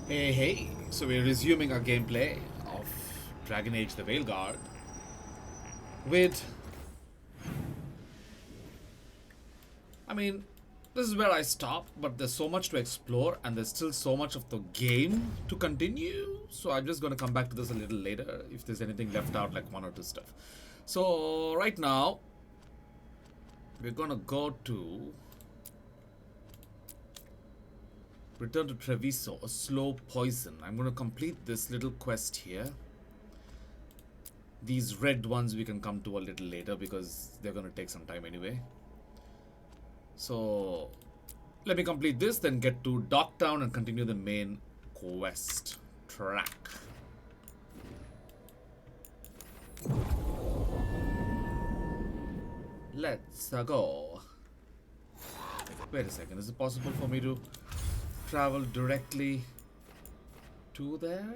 Hey, hey, so we're resuming our gameplay of Dragon Age the Veilguard with, I mean, this is where I stopped, but there's so much to explore and there's still so much of the game to continue, so I'm just going to come back to this a little later if there's anything left out, like one or two stuff. So, right now, we're going to go to Return to Treviso, a slow poison. I'm going to complete this little quest here. These red ones we can come to a little later because they're going to take some time anyway. So let me complete this, then get to Docktown and continue the main quest track. Let's go. Wait a second, is it possible for me to travel directly to there?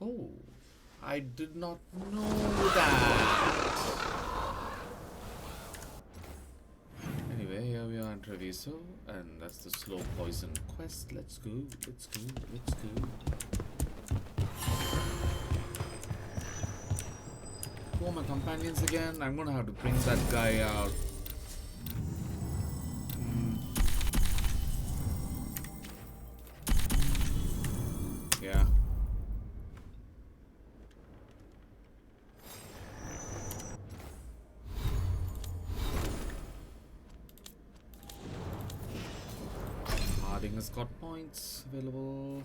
Oh, I did not know that. Anyway, here we are in Treviso, and that's the slow poison quest. Let's go, let's go, let's go. Who are my companions again? I'm gonna have to bring that guy out. Yeah. Harding has got points available.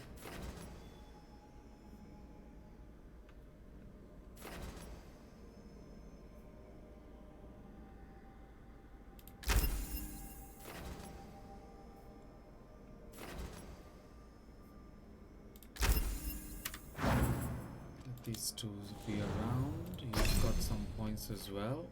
These two be around. He's got some points as well.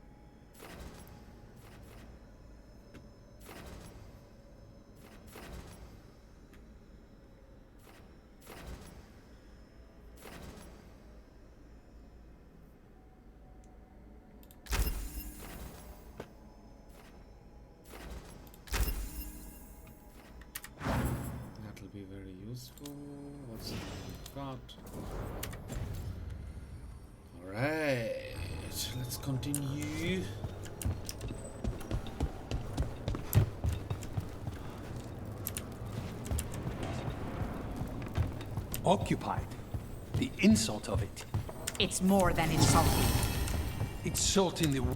That'll be very useful. What's we've got? Alright, let's continue. Occupied. The insult of it. It's more than insulting. Insulting the... Sorry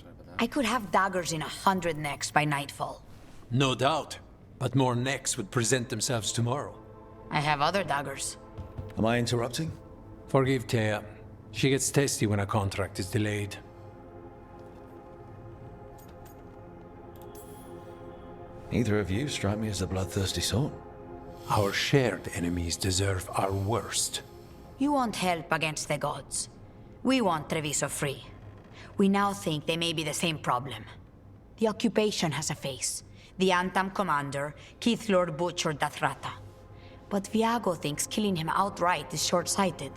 about that. I could have daggers in 100 necks by nightfall. No doubt. But more necks would present themselves tomorrow. I have other daggers. Am I interrupting? Forgive Thea. She gets testy when a contract is delayed. Neither of you strike me as a bloodthirsty sort. Our shared enemies deserve our worst. You want help against the gods. We want Treviso free. We now think they may be the same problem. The occupation has a face. The Antam commander, Keith Lord Butcher Dathrata. But Viago thinks killing him outright is short-sighted.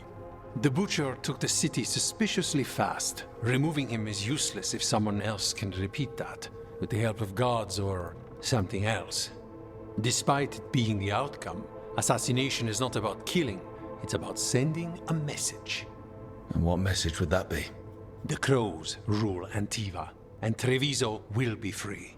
The Butcher took the city suspiciously fast. Removing him is useless if someone else can repeat that, with the help of gods or something else. Despite it being the outcome, assassination is not about killing, it's about sending a message. And what message would that be? The Crows rule Antiva, and Treviso will be free.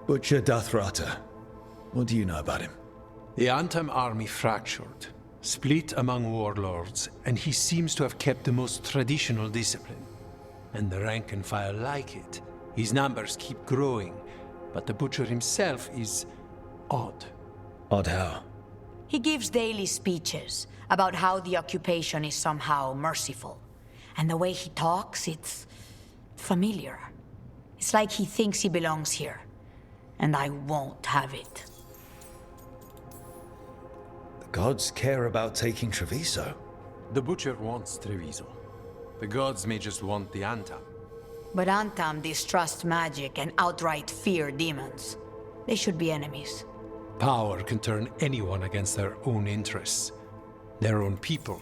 Butcher Dathrata. What do you know about him? The Antam army fractured, split among warlords, and he seems to have kept the most traditional discipline. And the rank and file like it. His numbers keep growing, but the Butcher himself is odd. Odd how? He gives daily speeches about how the occupation is somehow merciful. And the way he talks, it's familiar. It's like he thinks he belongs here. And I won't have it. The gods care about taking Treviso. The Butcher wants Treviso. The gods may just want the Antam. But Antam distrusts magic and outright fear demons. They should be enemies. Power can turn anyone against their own interests, their own people.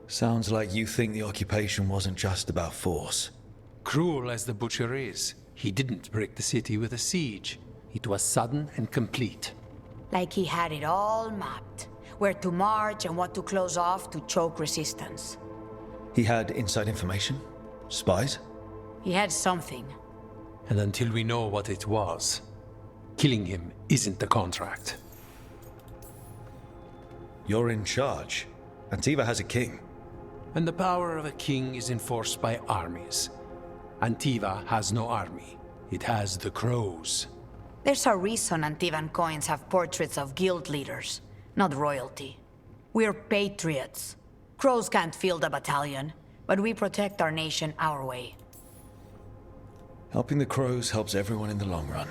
Sounds like you think the occupation wasn't just about force. Cruel as the Butcher is, he didn't break the city with a siege. It was sudden and complete. Like he had it all mapped. Where to march and what to close off to choke resistance. He had inside information? Spies? He had something. And until we know what it was, killing him isn't the contract. You're in charge. Antiva has a king. And the power of a king is enforced by armies. Antiva has no army. It has the crows. There's a reason Antivan coins have portraits of guild leaders, not royalty. We're patriots. Crows can't field a battalion, but we protect our nation our way. Helping the crows helps everyone in the long run.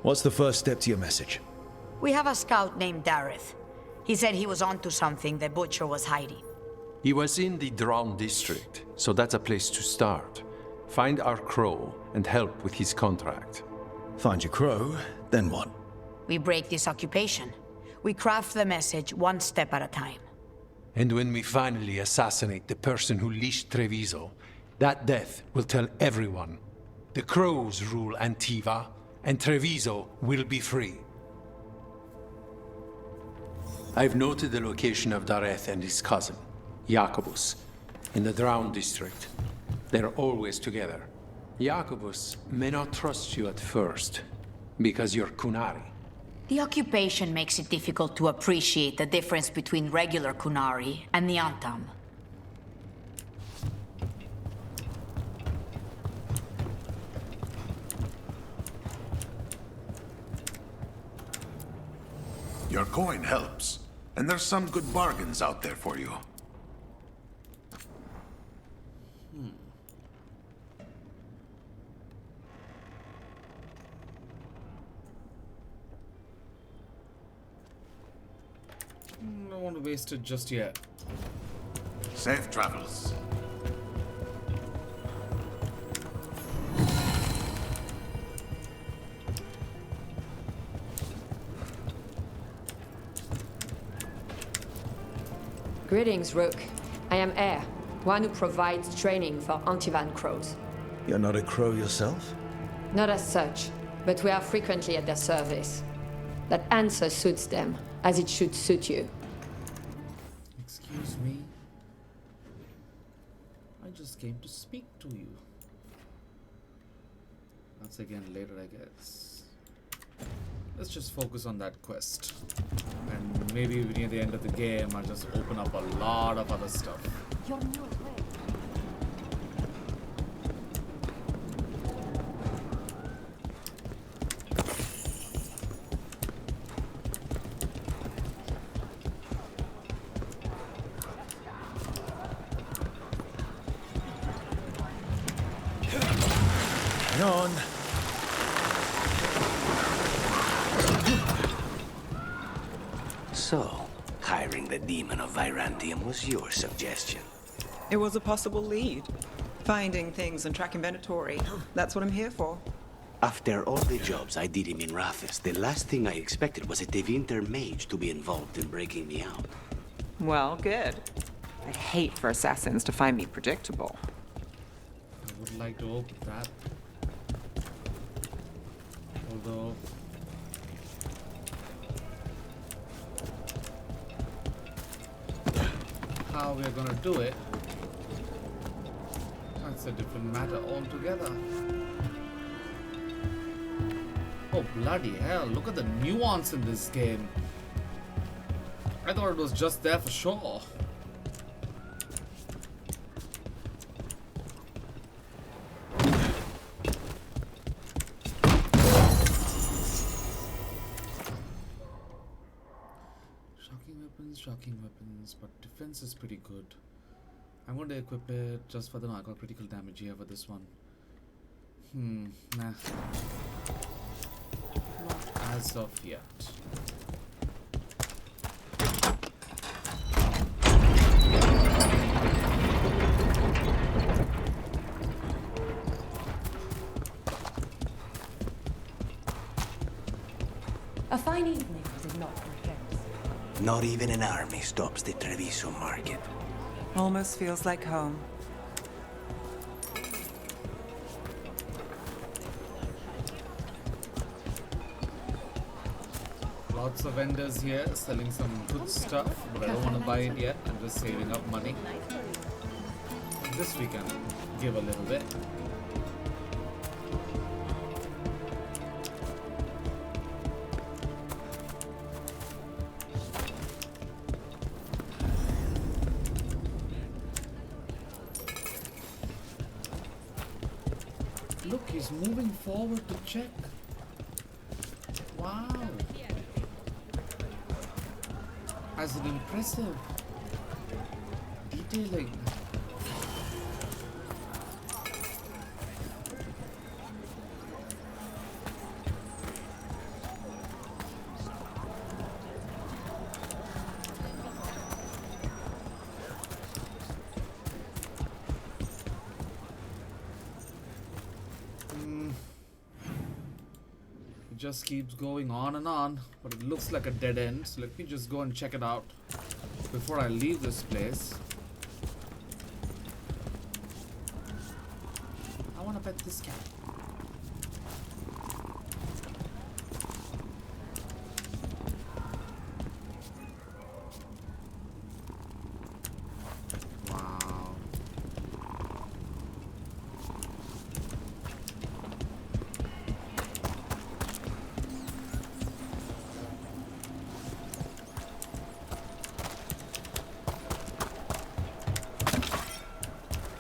What's the first step to your message? We have a scout named Dareth. He said he was onto something the Butcher was hiding. He was in the Drown district, so that's a place to start. Find our crow and help with his contract. Find your crow, then what? We break this occupation. We craft the message one step at a time. And when we finally assassinate the person who leashed Treviso, that death will tell everyone. The crows rule Antiva, and Treviso will be free. I've noted the location of Dareth and his cousin, Jacobus, in the Drown district. They're always together. Jacobus may not trust you at first, because you're Qunari. The occupation makes it difficult to appreciate the difference between regular Qunari and the Antam. Your coin helps, and there's some good bargains out there for you. Don't want to waste it just yet. Safe travels. Greetings, Rook. I am Air, one who provides training for Antivan crows. You're not a crow yourself? Not as such, but we are frequently at their service. That answer suits them, as it should suit you. Excuse me. I just came to speak to you. Once again later, I guess. Let's just focus on that quest. And maybe near the end of the game, I'll just open up a lot of other stuff. Hang on. So, hiring the demon of Virantium was your suggestion. It was a possible lead. Finding things and tracking Venatori. That's what I'm here for. After all the jobs I did in Minrathis, the last thing I expected was a Devinter mage to be involved in breaking me out. Well, good. I hate for assassins to find me predictable. I would like to open that. Although... how we're gonna do it, that's a different matter altogether. Oh bloody hell, look at the nuance in this game. I thought it was just there for sure. Shocking weapons, but defense is pretty good. I'm going to equip it just for the I got critical damage here for this one. Nah. Not as of yet. A fine evening, is it not, my friends? Not even an army stops the Treviso market. Almost feels like home. Lots of vendors here selling some good stuff, but I don't want to buy it yet. I'm just saving up money. This we can give a little bit. Look, he's moving forward to check. Wow. As an impressive detailing. Just keeps going on and on, but it looks like a dead end, so let me just go and check it out before I leave this place. I want to pet this cat. Wow.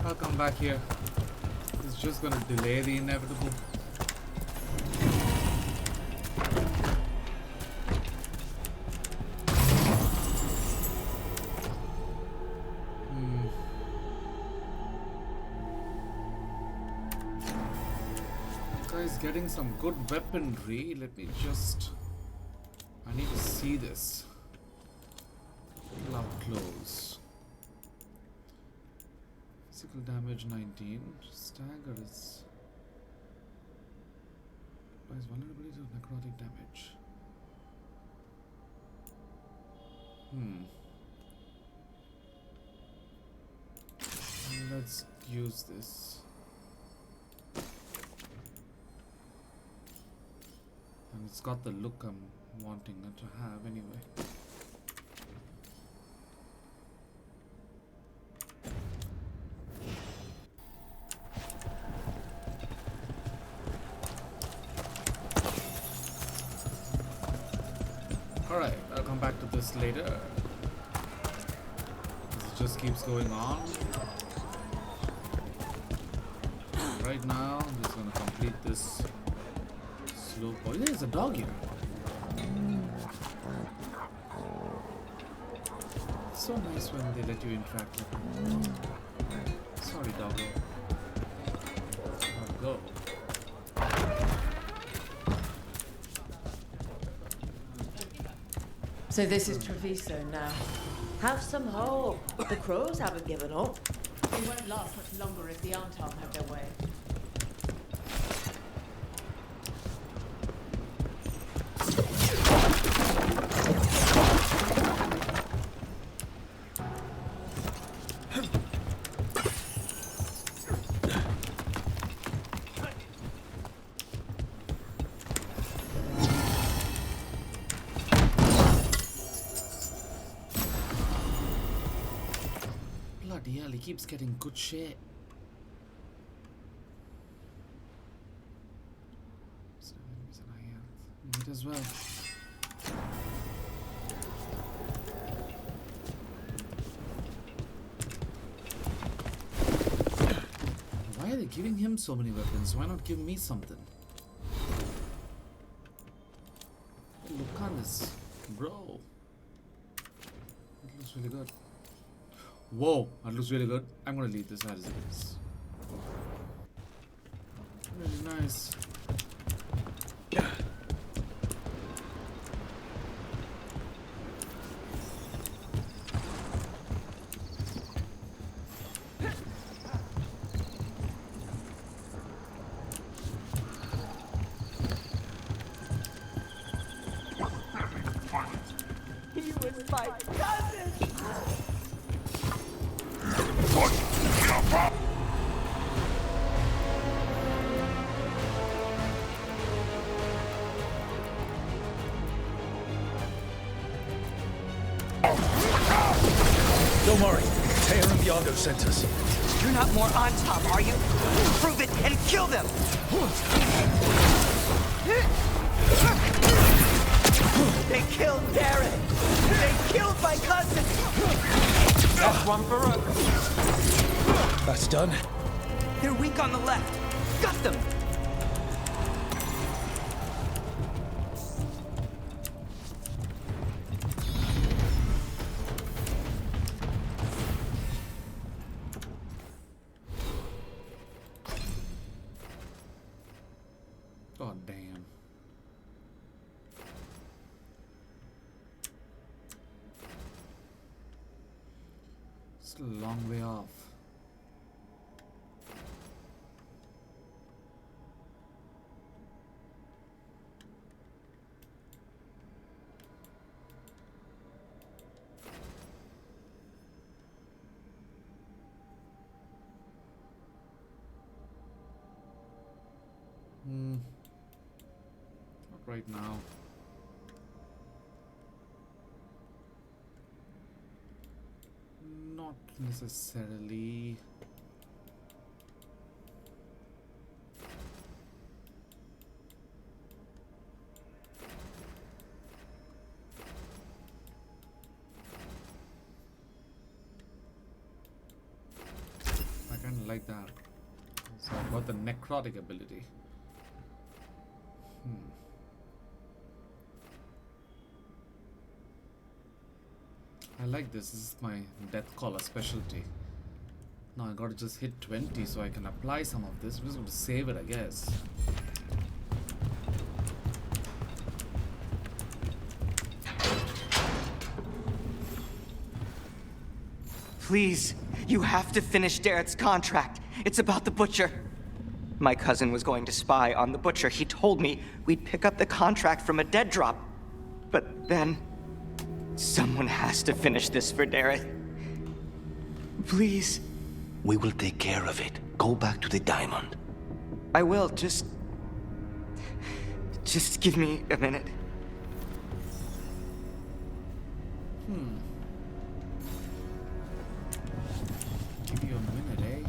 I'll come back here. It's just gonna delay the inevitable. Guy's getting some good weaponry. Let me just... I need to see this. Up close. Physical damage 19. Stagger is... applies vulnerability to necrotic damage. Let's use this. And it's got the look I'm wanting it to have anyway. Alright, I'll come back to this later. This just keeps going on. Right now, I'm just gonna complete this slow. Oh, there's a dog here. It's so nice when they let you interact with them. Sorry, doggo. I'll go. So this is Treviso now. Have some hope. The crows haven't given up. They won't last much longer if the Antam have their way. Bloody hell, he keeps getting good shit. Might as well. Why are they giving him so many weapons? Why not give me something? Look on this, bro. It looks really good. Whoa, that looks really good. I'm gonna leave this as it is. Really nice. My cousin! Don't worry. Teo and Viago sent us. You're not more on top, are you? Prove it and kill them! They killed Darren! They killed my cousin! That's one for us. That's done. They're weak on the left. Got them! God damn. Still a long way off. Not right now. Not necessarily. I kind of like that. So I got the necrotic ability. I like this. This is my death caller specialty. Now I gotta just hit 20 so I can apply some of this. I'm just gonna save it, I guess. Please, you have to finish Darrett's contract. It's about the Butcher. My cousin was going to spy on the Butcher. He told me we'd pick up the contract from a dead drop. But then, someone has to finish this for Darrett. Please. We will take care of it. Go back to the diamond. I will, just give me a minute. Give you a minute, eh?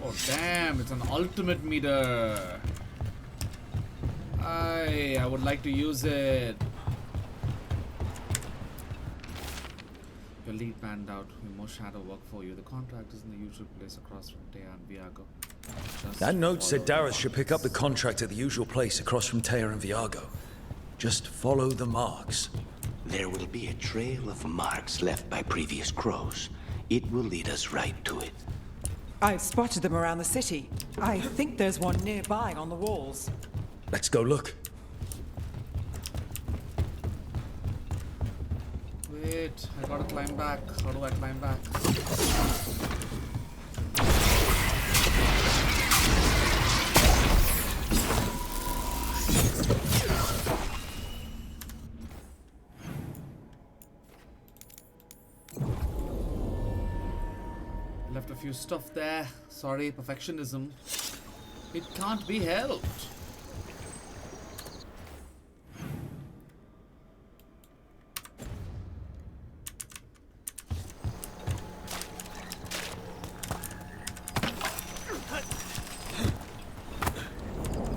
Oh damn, it's an ultimate meter. I would like to use it. Your lead panned out. We more shadow work for you. The contract is in the usual place across from Tea and Viago. That note said Dareth should pick up the contract at the usual place across from Teo and Viago. Just follow the marks. There will be a trail of marks left by previous crows. It will lead us right to it. I've spotted them around the city. I think there's one nearby on the walls. Let's go look. Wait, I gotta climb back. How do I climb back? Left a few stuff there. Sorry, perfectionism. It can't be helped.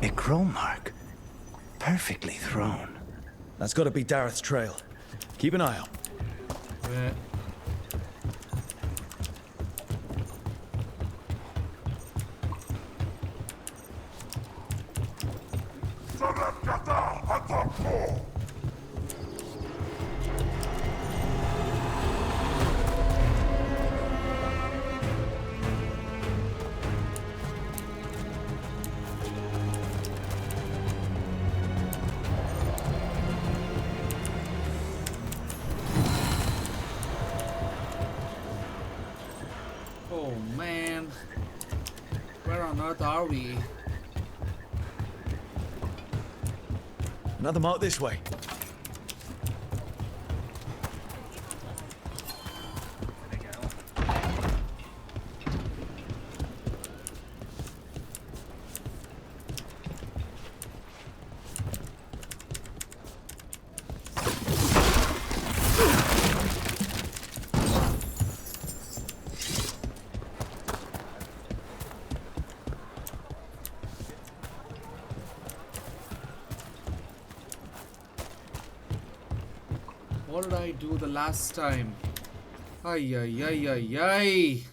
A crow mark. Perfectly thrown. That's got to be Dareth's trail. Keep an eye out. Yeah. Oh man, where on earth are we? Another mark this way. What did I do the last time? Ay, ay, ay, ay, ay.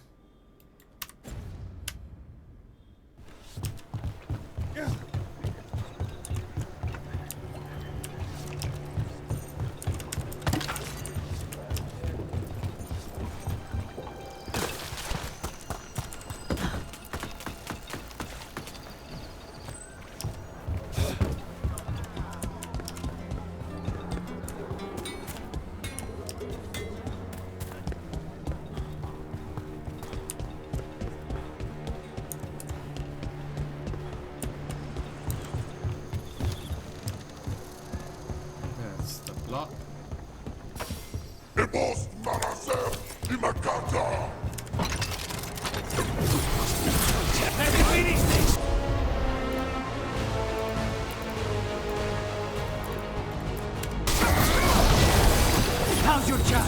That's the plot. How's your job?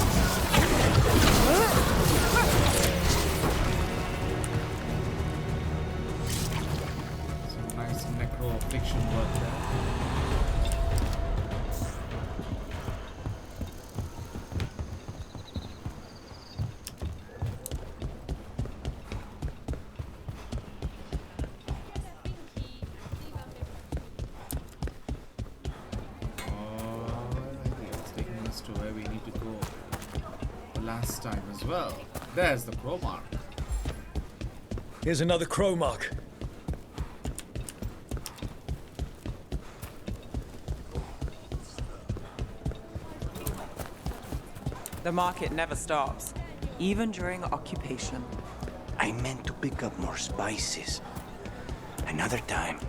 Some nice necro fiction work there. To where we need to go the last time as well. There's the crow mark. Here's another crow mark. The market never stops, even during occupation. I meant to pick up more spices. Another time.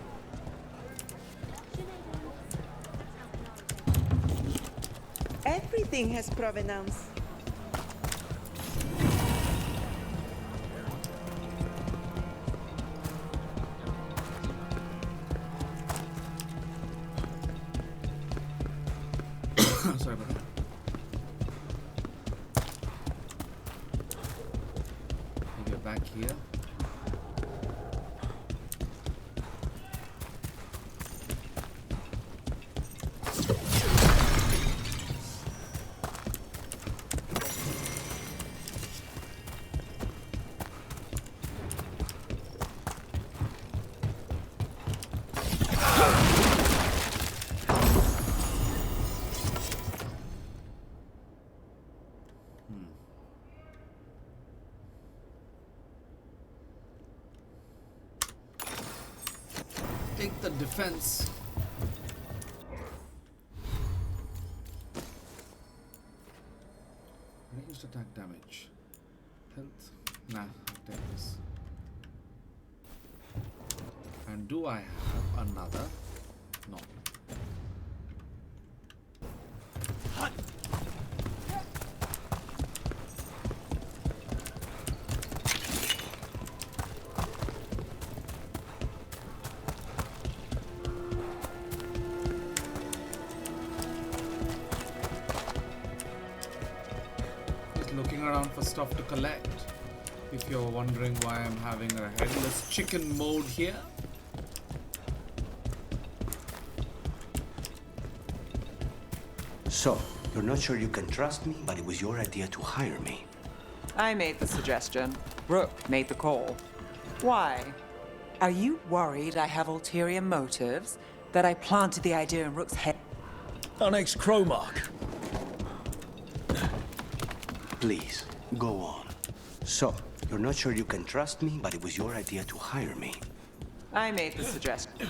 Everything has provenance. Sorry about that. Maybe back here. Take the defense. Ranged attack damage. Health. Nah, I'll take this. And do I have another? No. Looking around for stuff to collect. If you're wondering why I'm having a headless chicken mode here. So, you're not sure you can trust me, but it was your idea to hire me. I made the suggestion. Rook made the call. Why? Are you worried I have ulterior motives? That I planted the idea in Rook's head? Our next crow mark. Please, go on. So, you're not sure you can trust me, but it was your idea to hire me. I made the suggestion.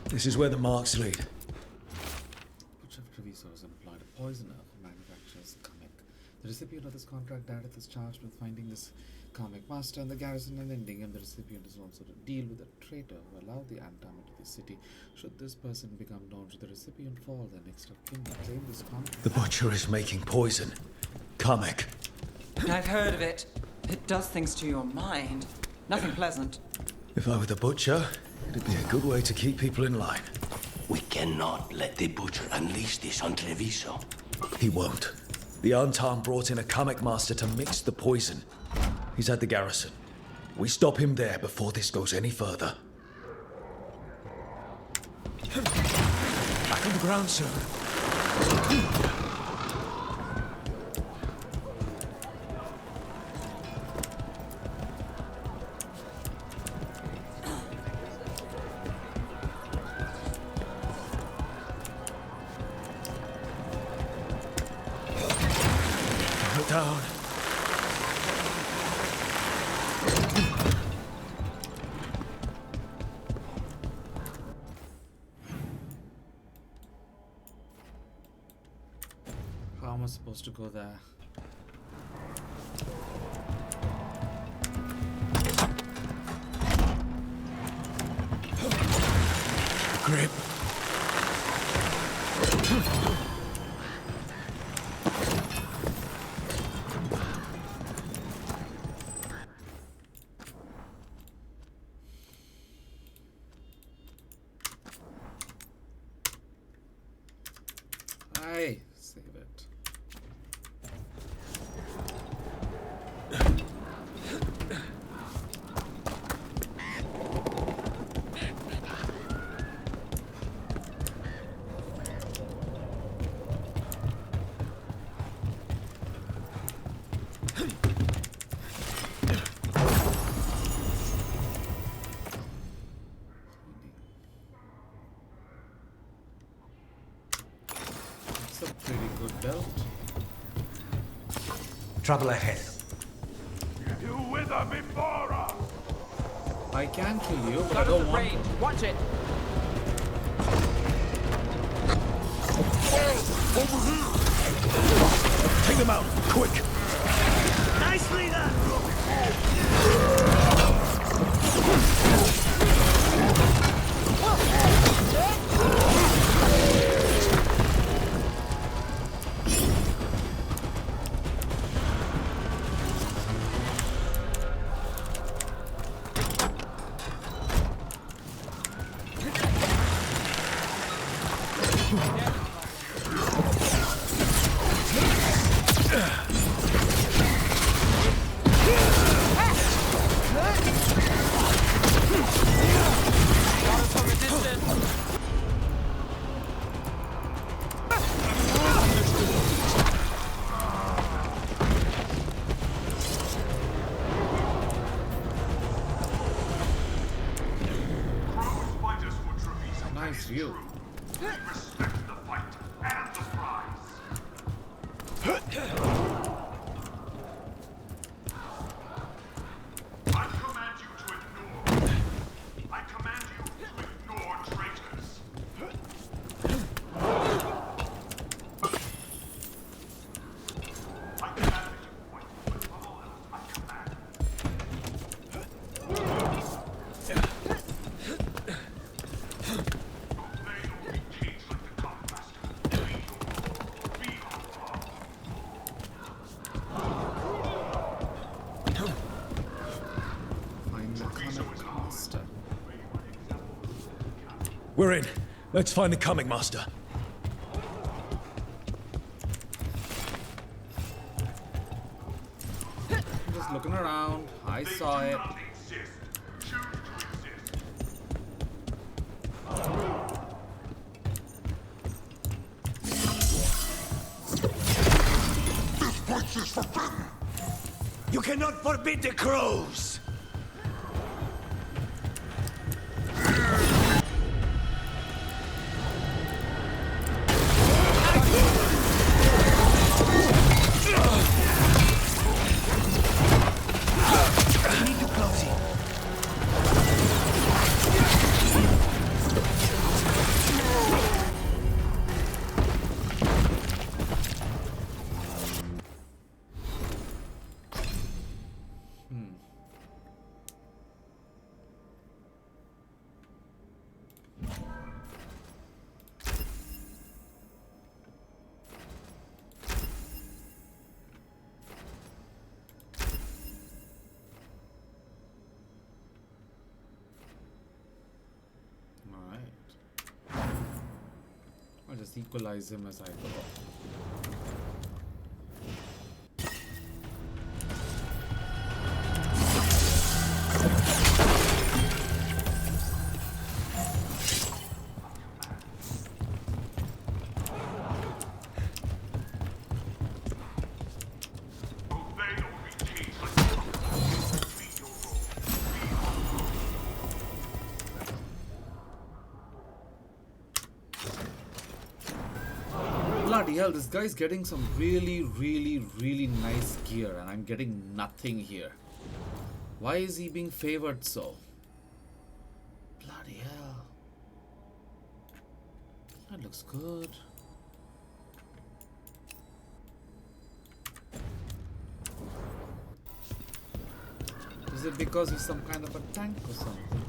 This is where the marks lead. Which of Treviso's employed a poisoner who manufactures comic. The recipient of this contract, Dareth, is charged with finding this comic master and the garrison and ending, and the recipient is also to deal with a traitor who allowed the Antam into the city. Should this person become known to the recipient fall, the next of kin will claim this contract. The butcher is making poison. Kamek. I've heard of it. It does things to your mind. Nothing pleasant. If I were the butcher, it'd be a good way to keep people in line. We cannot let the butcher unleash this on Treviso. He won't. The Antam brought in a Kamek master to mix the poison. He's at the garrison. We stop him there before this goes any further. Back on the ground, sir. Down. How am I supposed to go there? Grip. Aye, save it. It's a pretty good belt. Trouble ahead. You wither before us! I can kill you, but I don't want to. Watch it! Take them out, quick! Nicely done! Nice view. Respect the fight and the prize. I command you to ignore. I command you to ignore traitors. I command that you point, but above all else, I command. Obey or be caged like the common master. Be on Find the comic master. We're in. Let's find the Kamek master. Just looking around. I saw it. not exist. Choose to exist. This place is forbidden. You cannot forbid the crows! We need to close it. just equalize him as I go. Bloody hell, this guy's getting some really nice gear and I'm getting nothing here. Why is he being favored so? Bloody hell. That looks good. Is it because he's some kind of a tank or something?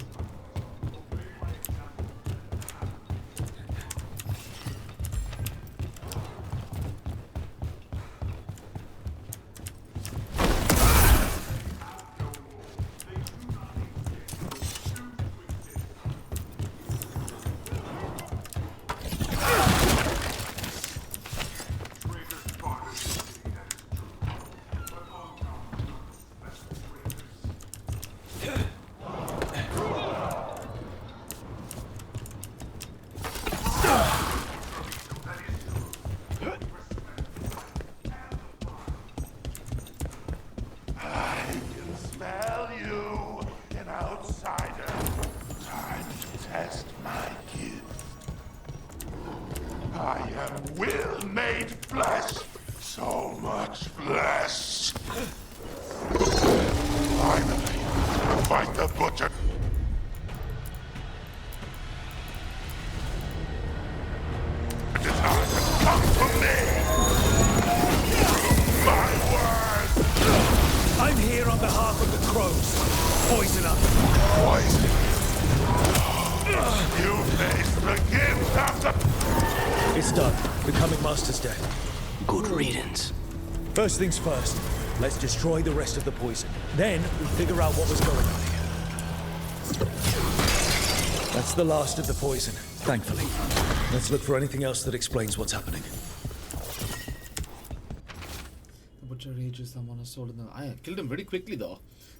First things first, let's destroy the rest of the poison. Then we figure out what was going on here. That's the last of the poison, thankfully. Let's look for anything else that explains what's happening. The butcher rages someone has stolen them. I killed him very quickly though.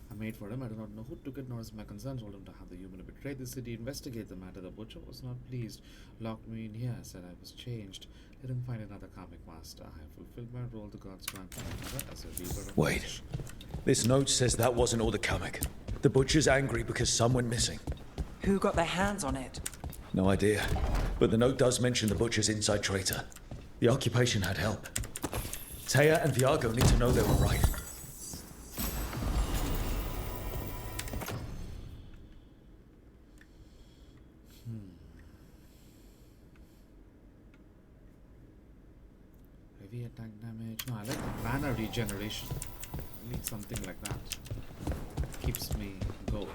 I made for him. I do not know who took it, nor is my concern. Told him to have the human who betrayed the city investigate the matter. The butcher was not pleased. Locked me in here. Said I was changed. Didn't find another comic master. I have fulfilled my role. The gods grant me another as a Veilguard of Wait. flesh. This note says that wasn't all the comic. The butcher's angry because some went missing. Who got their hands on it? No idea. But the note does mention the butcher's inside traitor. The occupation had help. Taya and Viago need to know they were right. Heavy attack damage. No, I like the banner regeneration. I need something like that. Keeps me going.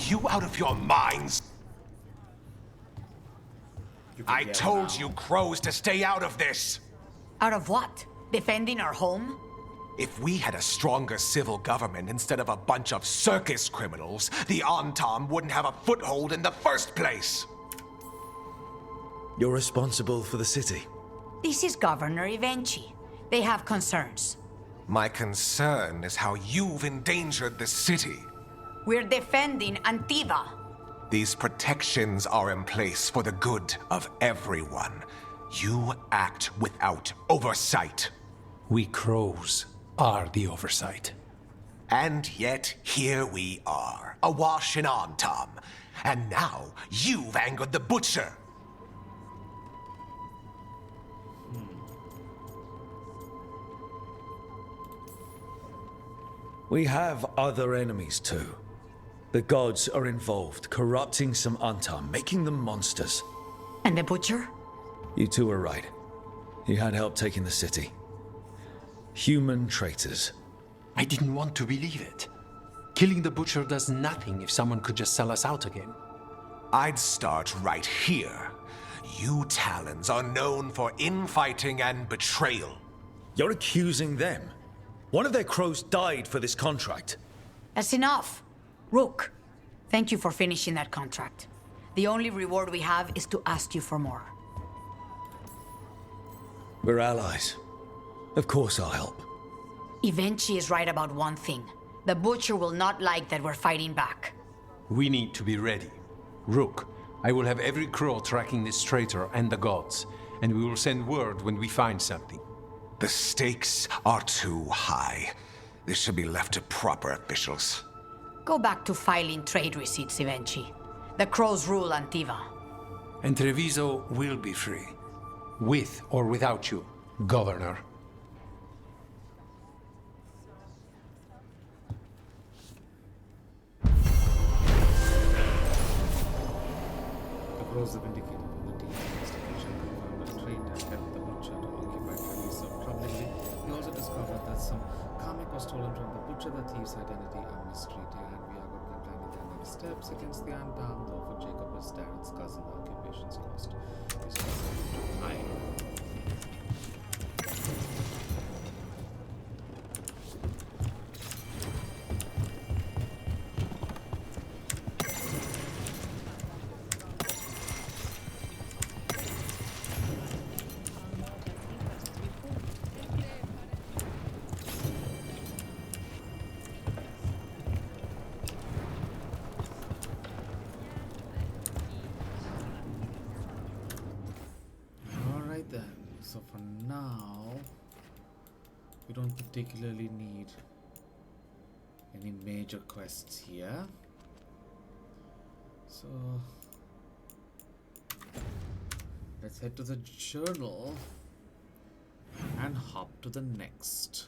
You out of your minds? I told you crows to stay out of this. Out of what? Defending our home? If we had a stronger civil government instead of a bunch of circus criminals, the Antam wouldn't have a foothold in the first place. You're responsible for the city. This is Governor Evenchi. They have concerns. My concern is how you've endangered the city. We're defending Antiva. These protections are in place for the good of everyone. You act without oversight. We crows are the oversight. And yet, here we are, awash in Antam. And now, you've angered the butcher. We have other enemies too. The gods are involved, corrupting some Antam, making them monsters. And the butcher? You two are right. He had help taking the city. Human traitors. I didn't want to believe it. Killing the butcher does nothing if someone could just sell us out again. I'd start right here. You Talons are known for infighting and betrayal. You're accusing them. One of their crows died for this contract. That's enough. Rook, thank you for finishing that contract. The only reward we have is to ask you for more. We're allies. Of course I'll help. Ivenchi is right about one thing. The Butcher will not like that we're fighting back. We need to be ready. Rook, I will have every crow tracking this traitor and the gods, and we will send word when we find something. The stakes are too high. This should be left to proper officials. Go back to filing trade receipts, Ivenchi. The crows rule Antiva. And Treviso will be free. With or without you, Governor. The crows have indicated in the deed investigation confirmed that trade had helped the butcher to occupy Treviso. Troublingly, we also discovered that some karmic was stolen from the butcher. The thief's identity and mystery. And we are going to plan their next steps against the Antam, though for Jacob is Darren's cousin, the occupation's cost is high. So for now, we don't particularly need any major quests here. So let's head to the journal and hop to the next.